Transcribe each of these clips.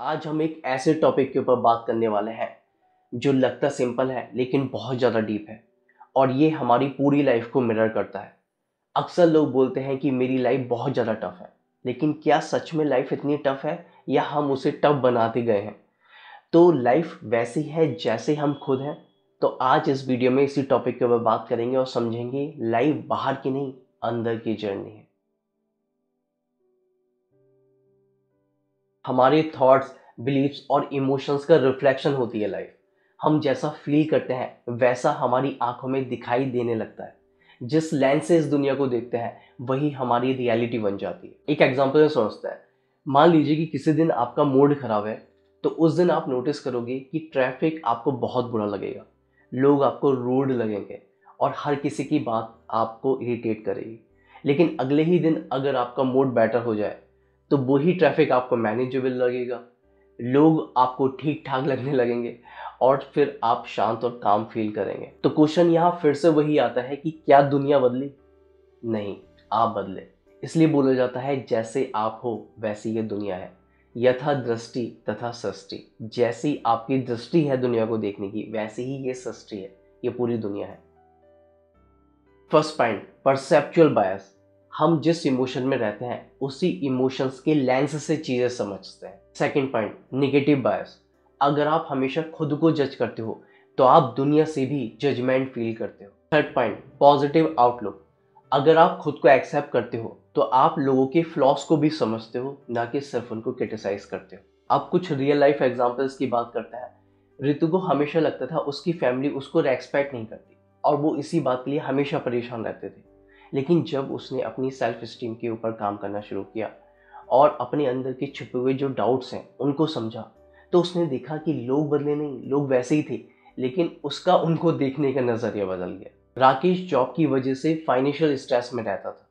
आज हम एक ऐसे टॉपिक के ऊपर बात करने वाले हैं जो लगता सिंपल है लेकिन बहुत ज़्यादा डीप है और ये हमारी पूरी लाइफ को मिरर करता है। अक्सर लोग बोलते हैं कि मेरी लाइफ बहुत ज़्यादा टफ है, लेकिन क्या सच में लाइफ इतनी टफ है या हम उसे टफ बनाते गए हैं? तो लाइफ वैसी है जैसे हम खुद हैं। तो आज इस वीडियो में इसी टॉपिक के ऊपर बात करेंगे और समझेंगे लाइफ बाहर की नहीं, अंदर की जर्नी है। हमारे थॉट्स, बिलीव्स और इमोशंस का रिफ्लेक्शन होती है लाइफ। हम जैसा फील करते हैं वैसा हमारी आंखों में दिखाई देने लगता है। जिस लेंस से इस दुनिया को देखते हैं वही हमारी रियलिटी बन जाती है। एक एग्जांपल समझते हैं। मान लीजिए कि किसी दिन आपका मूड खराब है, तो उस दिन आप नोटिस करोगे कि ट्रैफिक आपको बहुत बुरा लगेगा, लोग आपको रूड लगेंगे और हर किसी की बात आपको इरिटेट करेगी। लेकिन अगले ही दिन अगर आपका मूड बेटर हो जाए तो वही ट्रैफिक आपको मैनेजेबल लगेगा, लोग आपको ठीक ठाक लगने लगेंगे और फिर आप शांत और काम फील करेंगे। तो क्वेश्चन यहाँ फिर से वही आता है कि क्या दुनिया बदली? नहीं, आप बदले। इसलिए बोला जाता है जैसे आप हो वैसी ये दुनिया है। यथा दृष्टि तथा सृष्टि। जैसी आपकी दृष्टि है दुनिया को देखने की वैसी ही ये सृष्टि है, ये पूरी दुनिया है। फर्स्ट पॉइंट, परसेप्चुअल बायस। हम जिस इमोशन में रहते हैं उसी इमोशंस के लेंस से चीजें समझते हैं। सेकंड पॉइंट, निगेटिव बायस। अगर आप हमेशा खुद को जज करते हो तो आप दुनिया से भी जजमेंट फील करते हो। Third point, positive outlook. अगर आप खुद को एक्सेप्ट करते हो तो आप लोगों के फ्लॉस को भी समझते हो, ना कि सिर्फ उनको क्रिटिसाइज करते हो। अब कुछ रियल लाइफ एग्जांपल्स की बात करते हैं। ऋतु को हमेशा लगता था उसकी फैमिली उसको रेस्पेक्ट नहीं करती और वो इसी बात के लिए हमेशा परेशान रहते थे। लेकिन जब उसने अपनी सेल्फ स्टीम के ऊपर काम करना शुरू किया और अपने अंदर के छुपे हुए जो डाउट्स हैं उनको समझा, तो उसने देखा कि लोग बदले नहीं, लोग वैसे ही थे, लेकिन उसका उनको देखने का नज़रिया बदल गया। राकेश जॉब की वजह से फाइनेंशियल स्ट्रेस में रहता था।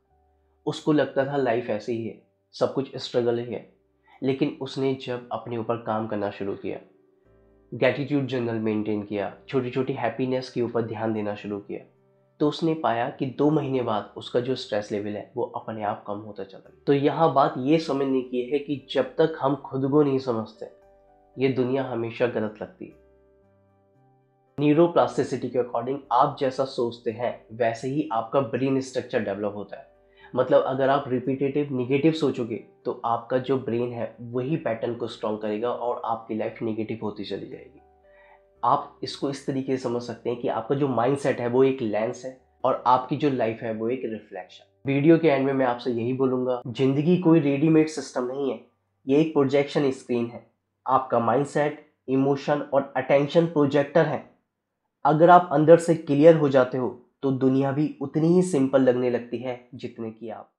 उसको लगता था लाइफ ऐसे ही है, सब कुछ स्ट्रगल ही है। लेकिन उसने जब अपने ऊपर काम करना शुरू किया, ग्रैटिट्यूड जर्नल मेंटेन किया, छोटी छोटी हैप्पीनेस के ऊपर ध्यान देना शुरू किया, तो उसने पाया कि 2 महीने बाद उसका जो स्ट्रेस लेवल है वो अपने आप कम होता चला गया। तो यहाँ बात ये समझने की है कि जब तक हम खुद को नहीं समझते ये दुनिया हमेशा गलत लगती है। न्यूरोप्लास्टिसिटी के अकॉर्डिंग आप जैसा सोचते हैं वैसे ही आपका ब्रेन स्ट्रक्चर डेवलप होता है। मतलब अगर आप रिपीटेटिव निगेटिव सोचोगे तो आपका जो ब्रेन है वही पैटर्न को स्ट्रॉन्ग करेगा और आपकी लाइफ निगेटिव होती चली जाएगी। आप इसको इस तरीके से समझ सकते हैं कि आपका जो माइंडसेट है वो एक लेंस है और आपकी जो लाइफ है वो एक रिफ्लेक्शन। वीडियो के एंड में मैं आपसे यही बोलूंगा, जिंदगी कोई रेडीमेड सिस्टम नहीं है, ये एक प्रोजेक्शन स्क्रीन है। आपका माइंडसेट, इमोशन और अटेंशन प्रोजेक्टर है। अगर आप अंदर से क्लियर हो जाते हो तो दुनिया भी उतनी ही सिंपल लगने लगती है जितने की आप